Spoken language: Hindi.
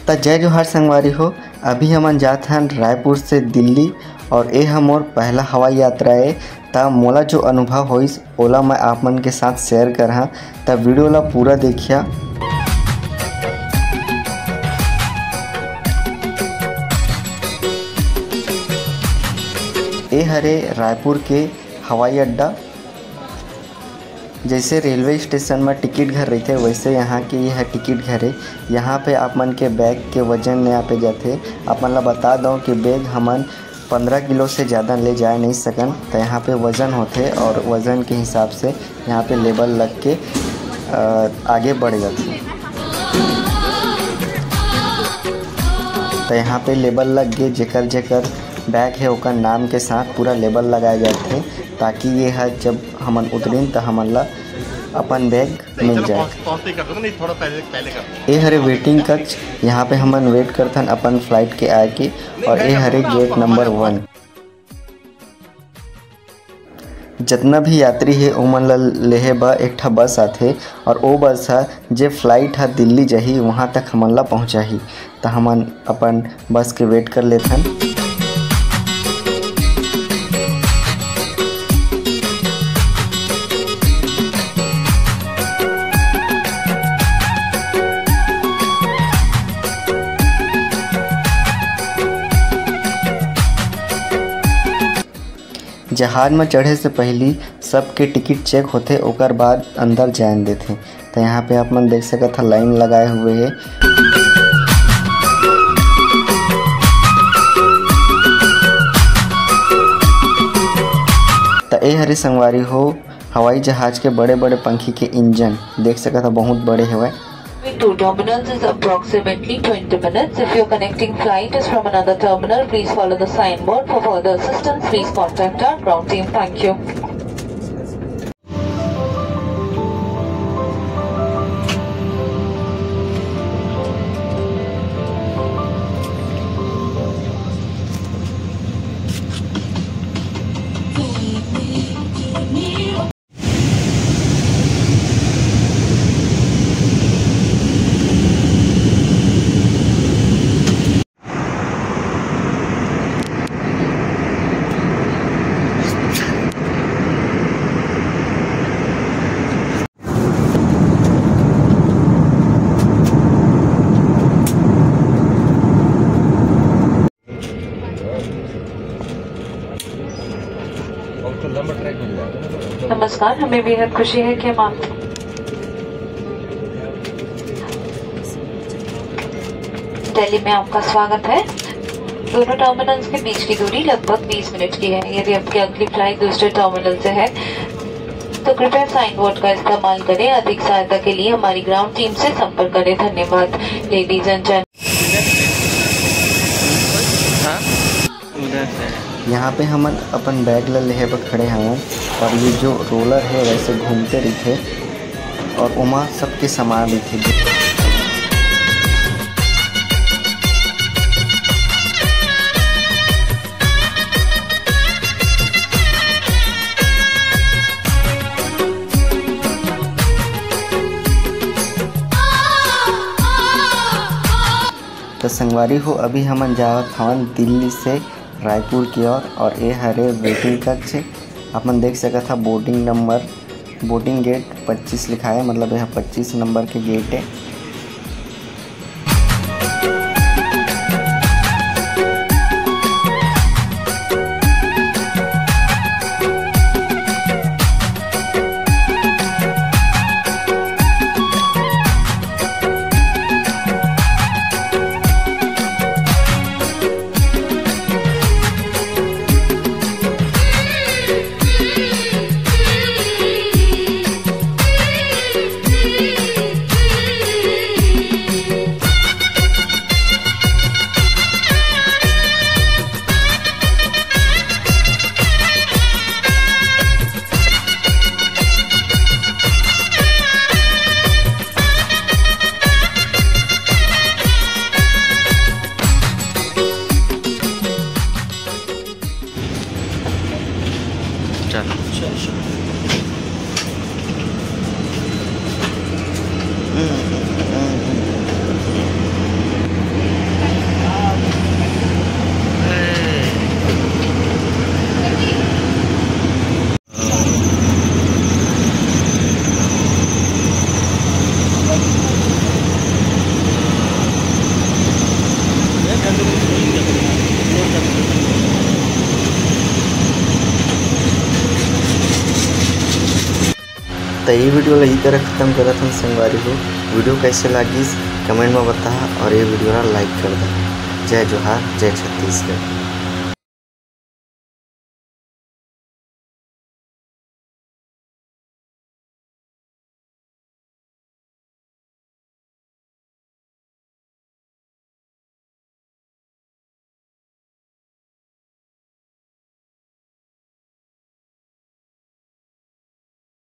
तो जय जोहार संगवारी हो। अभी हमन जात हन रायपुर से दिल्ली और ये हम मोर पहला हवाई यात्रा है। तब मोला जो अनुभव होइस ओला मैं आप मन के साथ शेयर करहा। तब वीडियो ला पूरा देखिया। ये हरे रायपुर के हवाई अड्डा। जैसे रेलवे स्टेशन में टिकट घर रहते वैसे यहाँ के यह टिकट घर है। यहाँ पे आप मन के बैग के वजन यहाँ पे जाते। आप मन ला बता दूँ कि बैग हमन 15 किलो से ज़्यादा ले जा नहीं सकन। तो यहाँ पे वज़न होते और वज़न के हिसाब से यहाँ पे लेबल लग के आगे बढ़ जाते। तो यहाँ पे लेबल लग गए जेकर जेकर बैग है ओकर नाम के साथ पूरा लेबल लगाए जाते ताकि ये है जब हमन उतरें तो हमन ला अपन बैग मिल जाए। ये हरे वेटिंग कक्ष। यहाँ पे हमन वेट करथन अपन फ्लाइट के आए के। और ये हरे गेट नंबर 1। जितना भी यात्री है ओमन ला लेहे बा एक ठा बस आथे और वो बस है जे फ्लाइट है दिल्ली जाही वहाँ तक हमन ला पहुँचाही। तो हमन अपन बस के वेट कर लेथन। जहाज में चढ़े से पहले सबके टिकट चेक होते ओकर बाद अंदर जान देते। तो यहाँ पे आप मन देख सकत था लाइन लगाए हुए है। तो ये हरे संगवारी हो हवाई जहाज के बड़े बड़े पंखी के इंजन देख सकत था बहुत बड़े है। To terminals is approximately 20 minutes. If your connecting flight is from another terminal, please follow the signboard. For further assistance, please contact our ground team. Thank you. नमस्कार, हमें बेहद खुशी है कि हम आप दिल्ली में आपका स्वागत है। दोनों टर्मिनल्स के बीच की दूरी लगभग 20 मिनट की है। यदि आपकी अगली फ्लाइट दूसरे टर्मिनल से है तो कृपया साइन बोर्ड का इस्तेमाल करें। अधिक सहायता के लिए हमारी ग्राउंड टीम से संपर्क करें। धन्यवाद। लेडीज एंड जेंटलमैन, यहाँ पे हमन अपन बैग ला लेहे पर खड़े हैं और ये जो रोलर है वैसे घूमते रहते और उमा सबके सामान रहते। तो संगवारी हो अभी हमन जावत हवन दिल्ली से रायपुर की ओर और ये हरे वेटिंग कक्ष है। आप मन देख सकत था बोर्डिंग गेट 25 लिखा है, मतलब यह 25 नंबर के गेट है। तो ये वीडियो ला यही तरह खत्म करत हन संगवारी हो। वीडियो कैसे लगी कमेंट में बता और ये वीडियो ला लाइक कर दे। जय जोहार, जय छत्तीसगढ़।